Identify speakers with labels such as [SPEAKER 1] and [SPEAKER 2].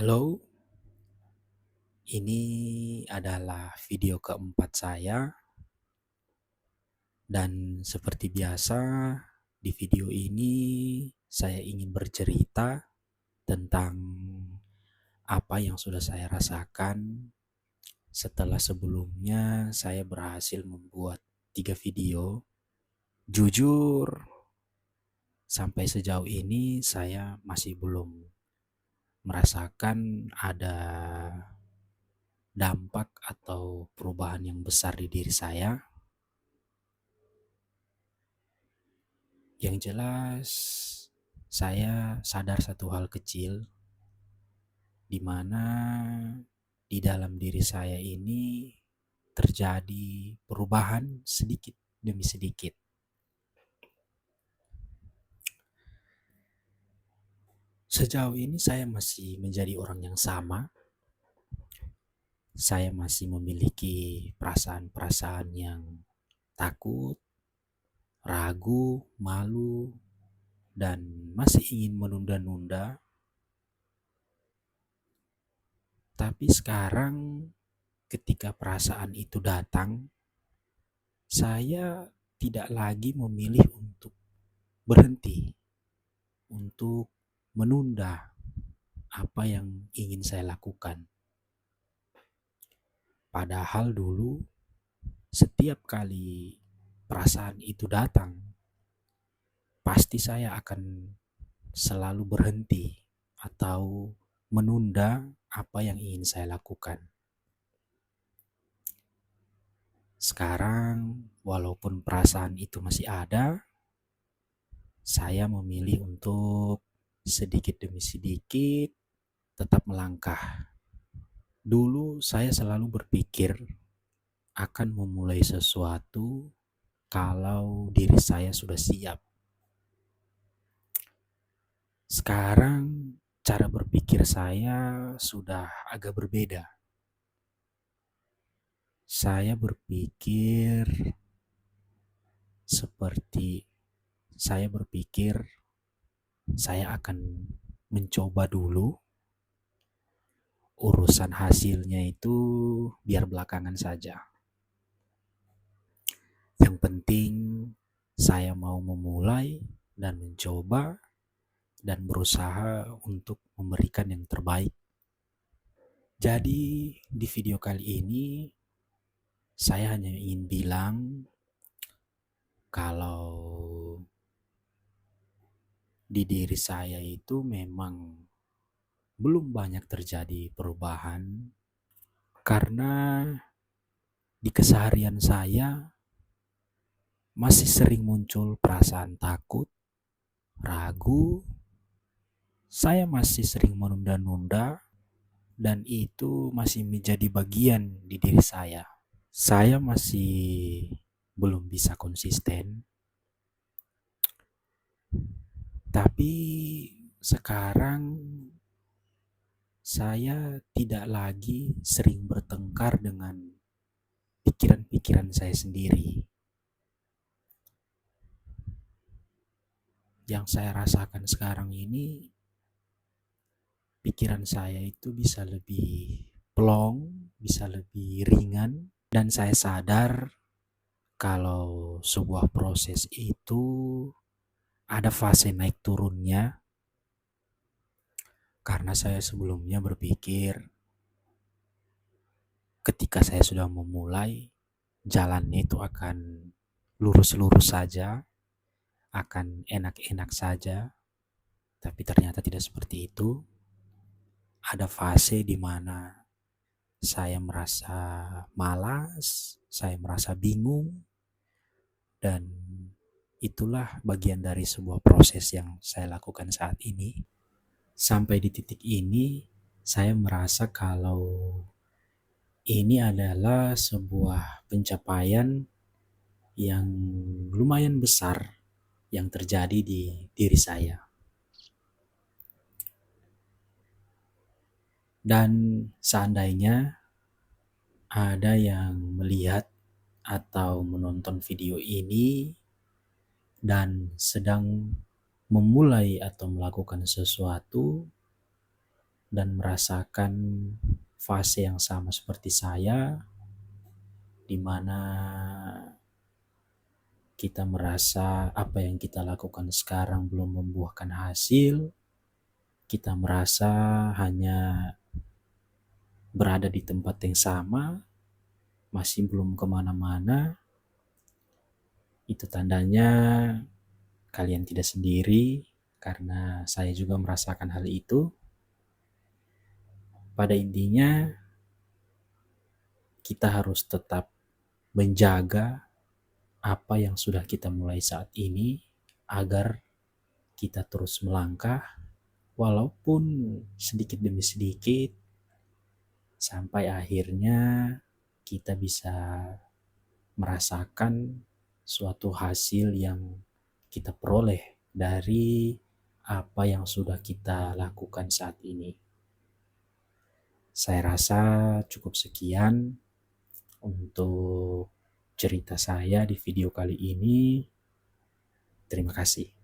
[SPEAKER 1] Halo, ini adalah video keempat saya dan seperti biasa di video ini saya ingin bercerita tentang apa yang sudah saya rasakan setelah sebelumnya saya berhasil membuat 3 video. Jujur, sampai sejauh ini saya masih belum merasakan ada dampak atau perubahan yang besar di diri saya. Yang jelas, saya sadar satu hal kecil, di mana di dalam diri saya ini terjadi perubahan sedikit demi sedikit. Sejauh ini saya masih menjadi orang yang sama. Saya masih memiliki perasaan-perasaan yang takut, ragu, malu, dan masih ingin menunda-nunda. Tapi sekarang ketika perasaan itu datang, saya tidak lagi memilih untuk berhenti, untuk menunda apa yang ingin saya lakukan. Padahal dulu setiap kali perasaan itu datang, pasti saya akan selalu berhenti atau menunda apa yang ingin saya lakukan. Sekarang, walaupun perasaan itu masih ada, saya memilih untuk sedikit demi sedikit tetap melangkah. Dulu saya selalu berpikir akan memulai sesuatu kalau diri saya sudah siap. Sekarang cara berpikir saya sudah agak berbeda. Saya berpikir seperti saya akan mencoba dulu. Urusan hasilnya itu biar belakangan saja. Yang penting saya mau memulai dan mencoba dan berusaha untuk memberikan yang terbaik. Jadi di video kali ini saya hanya ingin bilang kalau di diri saya itu memang belum banyak terjadi perubahan karena di keseharian saya masih sering muncul perasaan takut, ragu, saya masih sering menunda-nunda dan itu masih menjadi bagian di diri saya. Saya masih belum bisa konsisten, tapi sekarang saya tidak lagi sering bertengkar dengan pikiran-pikiran saya sendiri. Yang saya rasakan sekarang ini, pikiran saya itu bisa lebih plong, bisa lebih ringan, dan saya sadar kalau sebuah proses itu ada fase naik turunnya. Karena saya sebelumnya berpikir ketika saya sudah memulai, jalannya itu akan lurus-lurus saja, akan enak-enak saja, tapi ternyata tidak seperti itu. Ada fase di mana saya merasa malas, saya merasa bingung, dan itulah bagian dari sebuah proses yang saya lakukan saat ini. Sampai di titik ini, saya merasa kalau ini adalah sebuah pencapaian yang lumayan besar yang terjadi di diri saya. Dan seandainya ada yang melihat atau menonton video ini dan sedang memulai atau melakukan sesuatu dan merasakan fase yang sama seperti saya, di mana kita merasa apa yang kita lakukan sekarang belum membuahkan hasil, kita merasa hanya berada di tempat yang sama, masih belum kemana-mana. Itu tandanya kalian tidak sendiri, karena saya juga merasakan hal itu. Pada intinya, kita harus tetap menjaga apa yang sudah kita mulai saat ini agar kita terus melangkah walaupun sedikit demi sedikit sampai akhirnya kita bisa merasakan suatu hasil yang kita peroleh dari apa yang sudah kita lakukan saat ini. Saya rasa cukup sekian untuk cerita saya di video kali ini. Terima kasih.